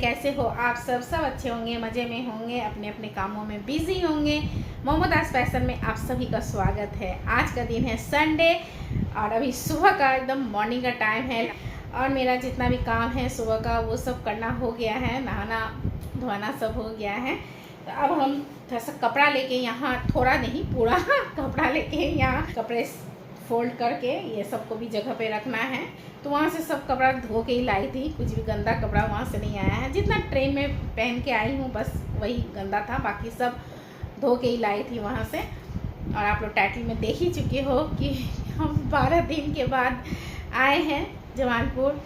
कैसे हो आप सब? सब अच्छे होंगे, मज़े में होंगे, अपने अपने कामों में बिजी होंगे। मोमोदास फैशन में आप सभी का स्वागत है। आज का दिन है संडे और अभी सुबह का एकदम मॉर्निंग का टाइम है और मेरा जितना भी काम है सुबह का वो सब करना हो गया है, नहाना धोना सब हो गया है। तो अब हम थोड़ा सा कपड़ा लेके यहाँ, थोड़ा नहीं पूरा कपड़ा लेके यहाँ कपड़े फोल्ड करके ये सबको भी जगह पे रखना है। तो वहाँ से सब कपड़ा धो के ही लाई थी, कुछ भी गंदा कपड़ा वहाँ से नहीं आया है। जितना ट्रेन में पहन के आई हूँ बस वही गंदा था, बाकी सब धो के ही लाई थी वहाँ से। और आप लोग टाइटल में देख ही चुके हो कि हम 12 दिन के बाद आए हैं जमालपुर।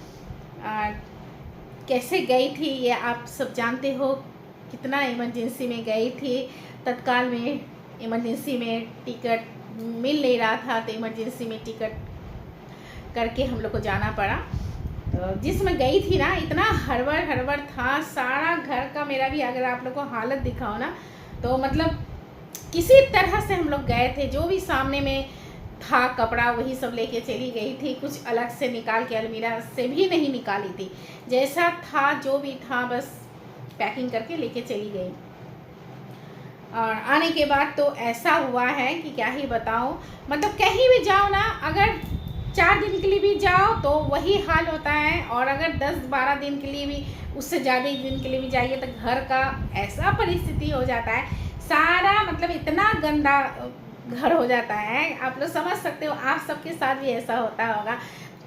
कैसे गई थी ये आप सब जानते हो, कितना इमरजेंसी में गई थी। तत्काल में इमरजेंसी में टिकट मिल नहीं रहा था तो इमरजेंसी में टिकट करके हम लोग को जाना पड़ा। तो जिसमें गई थी ना, इतना हड़बड़ था सारा घर का। मेरा भी अगर आप लोग को हालत दिखाओ ना तो मतलब किसी तरह से हम लोग गए थे। जो भी सामने में था कपड़ा वही सब लेके चली गई थी, कुछ अलग से निकाल के अलमीरा से भी नहीं निकाली थी। जैसा था जो भी था बस पैकिंग करके लेके चली गई। और आने के बाद तो ऐसा हुआ है कि क्या ही बताऊं। मतलब कहीं भी जाओ ना, अगर 4 दिन के लिए भी जाओ तो वही हाल होता है, और अगर 10-12 दिन के लिए भी, उससे ज़्यादा दिन के लिए भी जाइए तो घर का ऐसा परिस्थिति हो जाता है। सारा मतलब इतना गंदा घर हो जाता है, आप लोग समझ सकते हो। आप सबके साथ भी ऐसा होता होगा,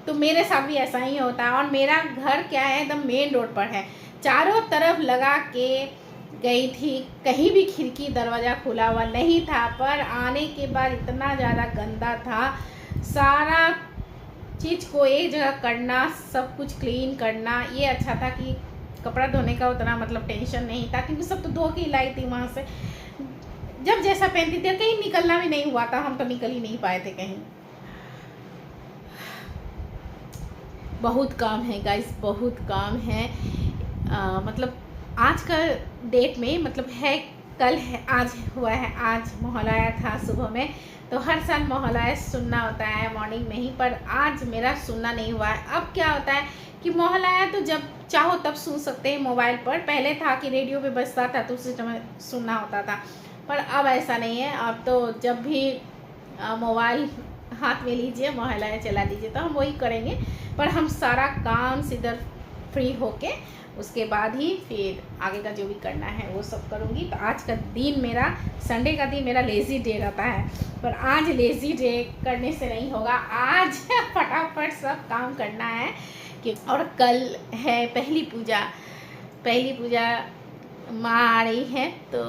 तो मेरे साथ भी ऐसा ही होता है। और मेरा घर क्या है, एकदम मेन रोड पर है, चारों तरफ लगा के गई थी, कहीं भी खिड़की दरवाज़ा खुला हुआ नहीं था। पर आने के बाद इतना ज़्यादा गंदा था, सारा चीज़ को एक जगह करना, सब कुछ क्लीन करना। ये अच्छा था कि कपड़ा धोने का उतना मतलब टेंशन नहीं था, क्योंकि सब तो धो के लाई थी वहाँ से। जब जैसा पहनती थी, कहीं निकलना भी नहीं हुआ था, हम तो निकल ही नहीं पाए थे कहीं। बहुत काम है गाइस, बहुत काम है। मतलब आज का डेट में मतलब है, कल है, आज हुआ है, आज मोहल्ला था सुबह में। तो हर साल मोहल्ला सुनना होता है मॉर्निंग में ही, पर आज मेरा सुनना नहीं हुआ है। अब क्या होता है कि मोहल्ला तो जब चाहो तब सुन सकते हैं मोबाइल पर। पहले था कि रेडियो पे बजता था तो उसी समय सुनना होता था, पर अब ऐसा नहीं है। अब तो जब भी मोबाइल हाथ में लीजिए, मोहल्ला चला दीजिए, तो हम वही करेंगे। पर हम सारा काम से इधर फ्री होके उसके बाद ही फिर आगे का जो भी करना है वो सब करूँगी। तो आज का दिन मेरा, संडे का दिन मेरा लेज़ी डे रहता है, पर आज लेज़ी डे करने से नहीं होगा। आज फटाफट सब काम करना है कि, और कल है पहली पूजा माँ आ रही है। तो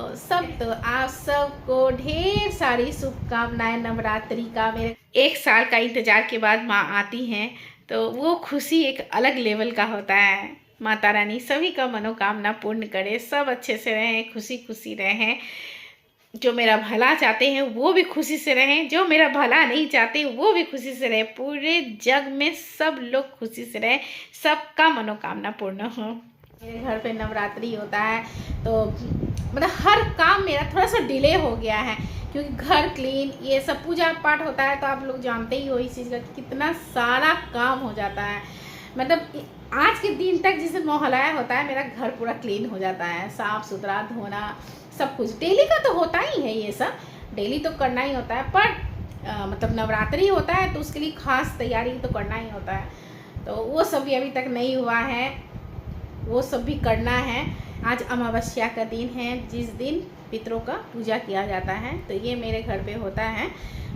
आप सबको ढेर सारी शुभकामनाएं नवरात्रि का। मेरे 1 साल का इंतज़ार के बाद माँ आती हैं तो वो खुशी एक अलग लेवल का होता है। माता रानी सभी का मनोकामना पूर्ण करे, सब अच्छे से रहें, खुशी खुशी रहें। जो मेरा भला चाहते हैं वो भी खुशी से रहें, जो मेरा भला नहीं चाहते वो भी खुशी से रहें। पूरे जग में सब लोग खुशी से रहें, सबका मनोकामना पूर्ण हो। मेरे घर पे नवरात्रि होता है तो मतलब हर काम मेरा थोड़ा सा डिले हो गया है, क्योंकि घर क्लीन ये सब पूजा पाठ होता है। तो आप लोग जानते ही हो इस चीज़ का कितना सारा काम हो जाता है। मतलब आज के दिन तक जिस दिन मोहल्ला होता है मेरा घर पूरा क्लीन हो जाता है, साफ़ सुथरा धोना सब कुछ डेली का तो होता ही है। ये सब डेली तो करना ही होता है, पर मतलब नवरात्रि होता है तो उसके लिए खास तैयारी तो करना ही होता है। तो वो सब भी अभी तक नहीं हुआ है, वो सब भी करना है। आज अमावस्या का दिन है, जिस दिन पितरों का पूजा किया जाता है। तो ये मेरे घर पे होता है,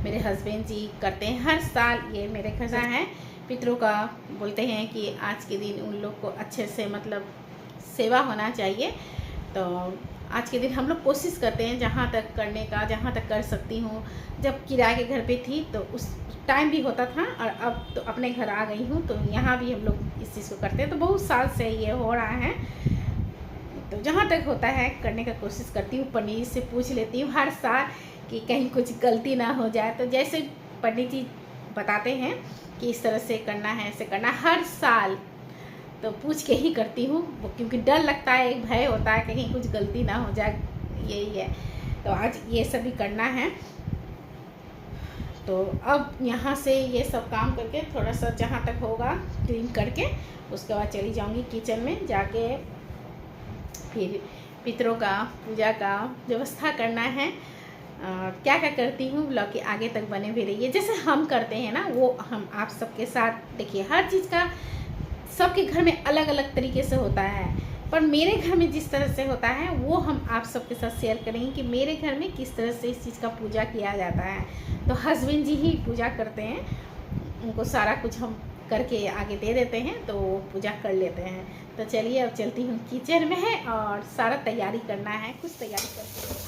मेरे हस्बैंड जी करते हैं हर साल। ये मेरे घर का है, पितरों का बोलते हैं कि आज के दिन उन लोग को अच्छे से मतलब सेवा होना चाहिए। तो आज के दिन हम लोग कोशिश करते हैं जहाँ तक करने का, जहाँ तक कर सकती हूँ। जब किराए के घर पे थी तो उस टाइम भी होता था, और अब तो अपने घर आ गई हूँ तो यहाँ भी हम लोग इस चीज़ को करते हैं। तो बहुत साल से ये हो रहा है, तो जहाँ तक होता है करने का कोशिश करती हूँ। पंडित जी से पूछ लेती हूँ हर साल कि कहीं कुछ गलती ना हो जाए। तो जैसे पंडित जी बताते हैं कि इस तरह से करना है, ऐसे करना है, हर साल तो पूछ के ही करती हूँ, क्योंकि डर लगता है, एक भय होता है कहीं कुछ गलती ना हो जाए, यही है। तो आज ये सब भी करना है। तो अब यहाँ से ये सब काम करके थोड़ा सा जहाँ तक होगा क्लीन करके उसके बाद चली जाऊँगी किचन में, जाके फिर पितरों का पूजा का व्यवस्था करना है। क्या क्या करती हूँ ब्लॉग के आगे तक बने हुए रहिए। जैसे हम करते हैं ना वो हम आप सबके साथ देखिए। हर चीज़ का सबके घर में अलग अलग तरीके से होता है, पर मेरे घर में जिस तरह से होता है वो हम आप सबके साथ शेयर करेंगे कि मेरे घर में किस तरह से इस चीज़ का पूजा किया जाता है। तो हस्बैंड जी ही पूजा करते हैं, उनको सारा कुछ हम करके आगे दे देते हैं तो वो पूजा कर लेते हैं। तो चलिए अब चलती हूँ किचन में है और सारा तैयारी करना है, कुछ तैयारी करते हैं।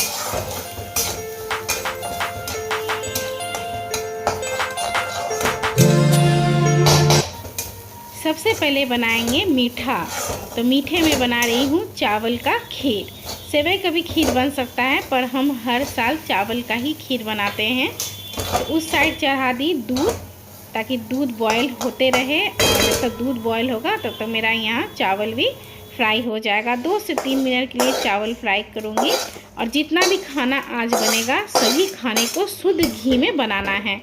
सबसे पहले बनाएंगे मीठा। तो मीठे में बना रही हूँ चावल का खीर। सेवई का भी खीर बन सकता है, पर हम हर साल चावल का ही खीर बनाते हैं। तो उस साइड चढ़ा दी दूध, ताकि दूध बॉयल होते रहे, और जब तक दूध बॉयल होगा तब तक मेरा यहाँ चावल भी फ्राई हो जाएगा। 2 से 3 मिनट के लिए चावल फ्राई करूँगी। और जितना भी खाना आज बनेगा सभी खाने को शुद्ध घी में बनाना है।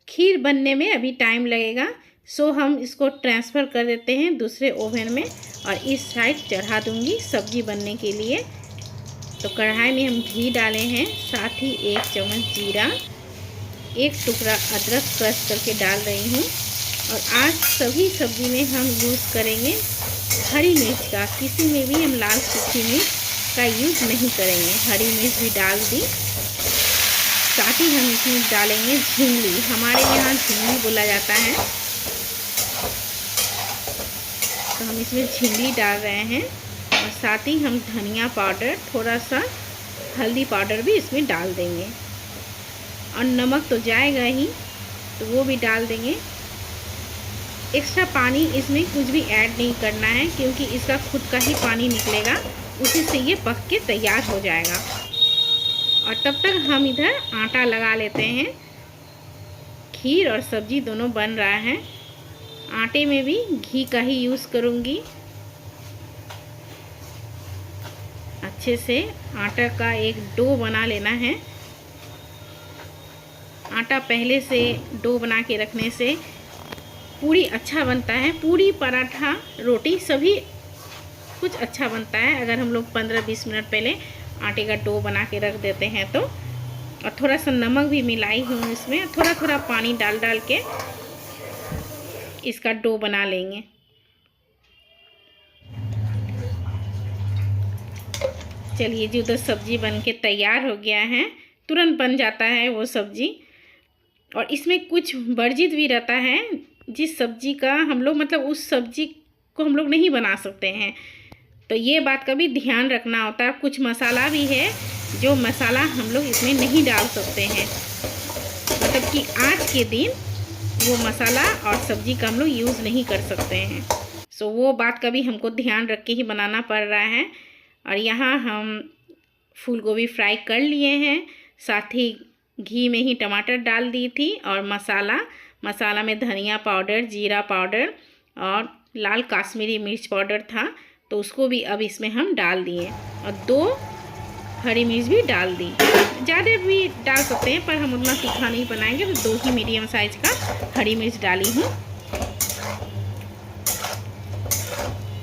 खीर बनने में अभी टाइम लगेगा, सो हम इसको ट्रांसफ़र कर देते हैं दूसरे ओवन में और इस साइड चढ़ा दूँगी सब्ज़ी बनने के लिए। तो कढ़ाई में हम घी डाले हैं, साथ ही 1 चम्मच जीरा, 1 टुकड़ा अदरक क्रश करके डाल रही हूँ। और आज सभी सब्ज़ी में हम यूज़ करेंगे हरी मिर्च का, किसी में भी हम लाल सूखी मिर्च का यूज़ नहीं करेंगे। हरी मिर्च भी डाल दी। साथ ही हम इसमें डालेंगे झिंगली, हमारे यहाँ झिंगली बोला जाता है, तो हम इसमें झिंगली डाल रहे हैं। और साथ ही हम धनिया पाउडर, थोड़ा सा हल्दी पाउडर भी इसमें डाल देंगे। और नमक तो जाएगा ही, तो वो भी डाल देंगे। एक्स्ट्रा पानी इसमें कुछ भी ऐड नहीं करना है, क्योंकि इसका खुद का ही पानी निकलेगा, उसी से ये पक के तैयार हो जाएगा। और तब तक हम इधर आटा लगा लेते हैं। खीर और सब्ज़ी दोनों बन रहा है। आटे में भी घी का ही यूज़ करूँगी। अच्छे से आटा का एक डो बना लेना है। आटा पहले से डो बना के रखने से पूरी अच्छा बनता है। पूरी, पराठा, रोटी सभी कुछ अच्छा बनता है अगर हम लोग 15-20 मिनट पहले आटे का डो बना के रख देते हैं तो। और थोड़ा सा नमक भी मिलाई हूँ इसमें, थोड़ा थोड़ा पानी डाल डाल के इसका डो बना लेंगे। चलिए जी, उधर सब्ज़ी बन के तैयार हो गया है। तुरंत बन जाता है वो सब्ज़ी। और इसमें कुछ वर्जित भी रहता है, जिस सब्ज़ी का हम लोग मतलब उस सब्ज़ी को हम लोग नहीं बना सकते हैं, तो ये बात का भी ध्यान रखना होता है। कुछ मसाला भी है जो मसाला हम लोग इसमें नहीं डाल सकते हैं, मतलब कि आज के दिन वो मसाला और सब्ज़ी का हम लोग यूज़ नहीं कर सकते हैं। सो वो बात का भी हमको ध्यान रख के ही बनाना पड़ रहा है। और यहाँ हम फूल गोभी फ्राई कर लिए हैं, साथ ही घी में ही टमाटर डाल दी थी। और मसाला में धनिया पाउडर, जीरा पाउडर और लाल काश्मीरी मिर्च पाउडर था, तो उसको भी अब इसमें हम डाल दिए। और 2 हरी मिर्च भी डाल दी। ज़्यादा भी डाल सकते हैं, पर हम उतना तीखा नहीं बनाएंगे, तो 2 ही मीडियम साइज का हरी मिर्च डाली हूँ।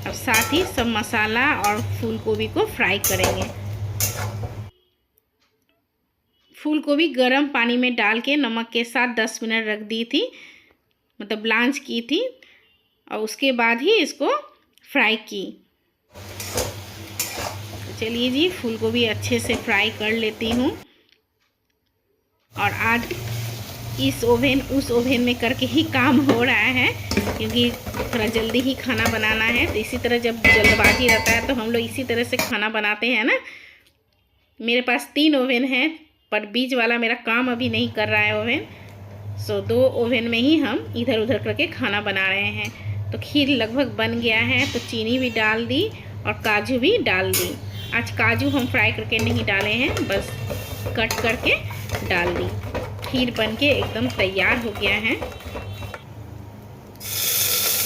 अब साथ ही सब मसाला और फूल गोभी को फ्राई करेंगे। फूल गोभी गर्म पानी में डाल के नमक के साथ 10 मिनट रख दी थी, मतलब ब्लांच की थी, और उसके बाद ही इसको फ्राई की। तो चलिए जी, फूल गोभी अच्छे से फ्राई कर लेती हूँ। और आज इस ओवन उस ओवन में करके ही काम हो रहा है, क्योंकि थोड़ा जल्दी ही खाना बनाना है। तो इसी तरह जब जल्दबाजी रहता है तो हम लोग इसी तरह से खाना बनाते हैं ना। मेरे पास 3 ओवन हैं, पर बीच वाला मेरा काम अभी नहीं कर रहा है ओवन, सो 2 ओवन में ही हम इधर उधर करके खाना बना रहे हैं। तो खीर लगभग बन गया है, तो चीनी भी डाल दी और काजू भी डाल दी। आज काजू हम फ्राई करके नहीं डाले हैं, बस कट करके डाल दी। खीर बनके एकदम तैयार हो गया है।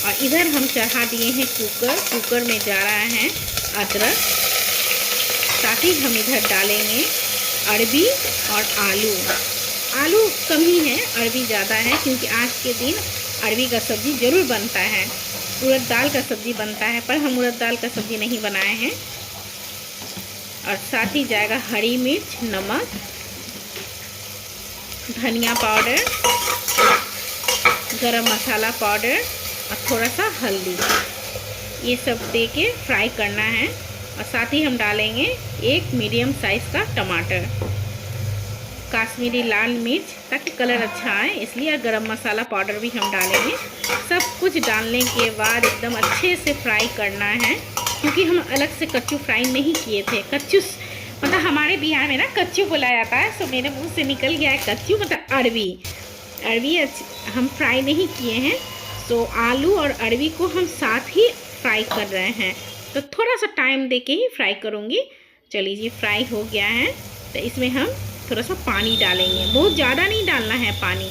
और इधर हम चढ़ा दिए हैं कुकर में जा रहा है अदरक। साथ ही हम इधर डालेंगे अरबी और आलू कम ही है, अरबी ज़्यादा है, क्योंकि आज के दिन अरवी का सब्ज़ी ज़रूर बनता है। उड़द दाल का सब्ज़ी बनता है, पर हम उड़द दाल का सब्ज़ी नहीं बनाए हैं। और साथ ही जाएगा हरी मिर्च, नमक, धनिया पाउडर, गरम मसाला पाउडर और थोड़ा सा हल्दी। ये सब दे के फ्राई करना है। और साथ ही हम डालेंगे एक मीडियम साइज़ का टमाटर, काश्मीरी लाल मिर्च ताकि कलर अच्छा आए इसलिए, और गरम मसाला पाउडर भी हम डालेंगे। सब कुछ डालने के बाद एकदम अच्छे से फ्राई करना है, क्योंकि हम अलग से कच्चू फ्राई नहीं किए थे। कच्चू मतलब हमारे बिहार में ना कच्चू बोला जाता है, सो मेरे मुंह से निकल गया है कच्चू, मतलब अरवी। अरवी हम फ्राई नहीं किए हैं, तो आलू और अरवी को हम साथ ही फ्राई कर रहे हैं, तो थोड़ा सा टाइम दे के ही फ्राई करूँगी। चलिए जी, फ्राई हो गया है, तो इसमें हम थोड़ा सा पानी डालेंगे, बहुत ज़्यादा नहीं डालना है पानी।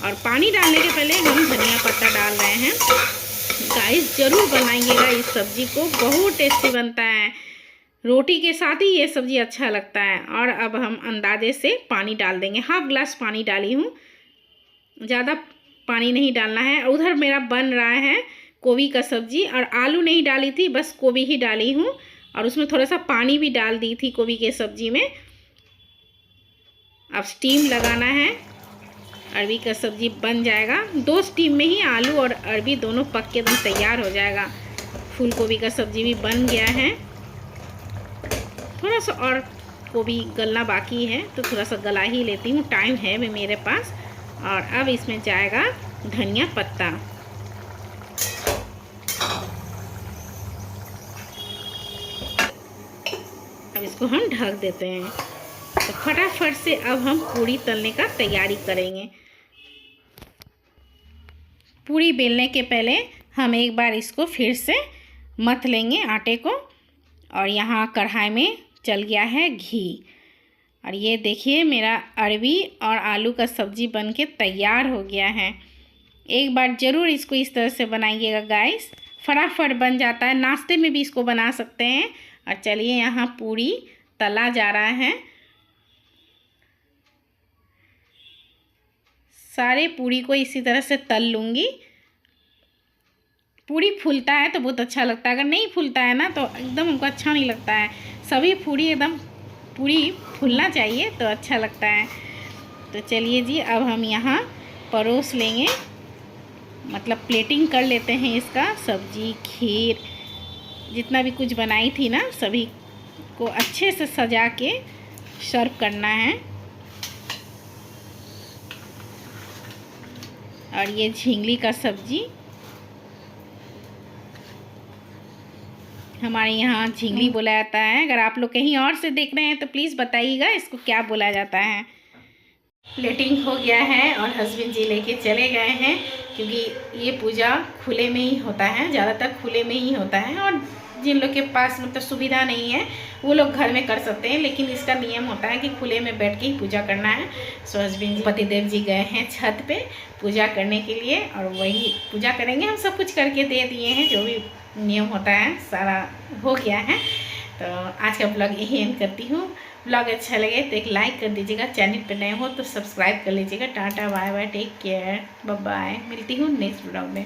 और पानी डालने के पहले हम धनिया पत्ता डाल रहे हैं। गाइस ज़रूर बनाइएगा इस सब्ज़ी को, बहुत टेस्टी बनता है। रोटी के साथ ही ये सब्ज़ी अच्छा लगता है। और अब हम अंदाजे से पानी डाल देंगे, हाफ ग्लास पानी डाली हूँ, ज़्यादा पानी नहीं डालना है। उधर मेरा बन रहा है गोभी का सब्ज़ी, और आलू नहीं डाली थी, बस गोभी ही डाली हूँ। और उसमें थोड़ा सा पानी भी डाल दी थी गोभी के सब्ज़ी में। अब स्टीम लगाना है, अरवी का सब्ज़ी बन जाएगा। 2 स्टीम में ही आलू और अरवी दोनों पक के एकदम तैयार हो जाएगा। फूल गोभी का सब्ज़ी भी बन गया है, थोड़ा सा और गोभी गलना बाकी है, तो थोड़ा सा गला ही लेती हूँ, टाइम है भी मेरे पास। और अब इसमें जाएगा धनिया पत्ता। अब इसको हम ढक देते हैं। तो फटाफट से अब हम पूरी तलने का तैयारी करेंगे। पूरी बेलने के पहले हम एक बार इसको फिर से मथ लेंगे आटे को। और यहाँ कढ़ाई में चल गया है घी, और ये देखिए मेरा अरवी और आलू का सब्ज़ी बनके तैयार हो गया है। एक बार ज़रूर इसको इस तरह से बनाइएगा गाइस, फटाफट बन जाता है। नाश्ते में भी इसको बना सकते हैं। और चलिए, यहाँ पूरी तला जा रहा है। सारे पूरी को इसी तरह से तल लूँगी। पूरी फूलता है तो बहुत अच्छा लगता है, अगर नहीं फूलता है ना तो एकदम हमको अच्छा नहीं लगता है। सभी पूरी फूलना चाहिए तो अच्छा लगता है। तो चलिए जी, अब हम यहाँ परोस लेंगे, मतलब प्लेटिंग कर लेते हैं इसका। सब्जी, खीर, जितना भी कुछ बनाई थी ना, सभी को अच्छे से सजा के सर्व करना है। और ये झिंगली का सब्जी, हमारे यहाँ झिंगली बोला जाता है। अगर आप लोग कहीं और से देख रहे हैं तो प्लीज़ बताइएगा इसको क्या बोला जाता है। प्लेटिंग हो गया है और हस्बैंड जी लेके चले गए हैं, क्योंकि ये पूजा खुले में ही होता है, ज़्यादातर खुले में ही होता है। और जिन लोग के पास मतलब सुविधा नहीं है वो लोग घर में कर सकते हैं, लेकिन इसका नियम होता है कि खुले में बैठ के ही पूजा करना है। सो हस्बैंड जी, पतिदेव जी गए हैं छत पे पूजा करने के लिए, और वही पूजा करेंगे। हम सब कुछ करके दे दिए हैं, जो भी नियम होता है सारा हो गया है। तो आज का ब्लॉग यही एंड करती हूँ। ब्लॉग अच्छा लगे तो एक लाइक कर दीजिएगा, चैनल पे नए हो तो सब्सक्राइब कर लीजिएगा। Tata, bye bye, take care, bye bye. मिलती हूँ नेक्स्ट ब्लॉग में।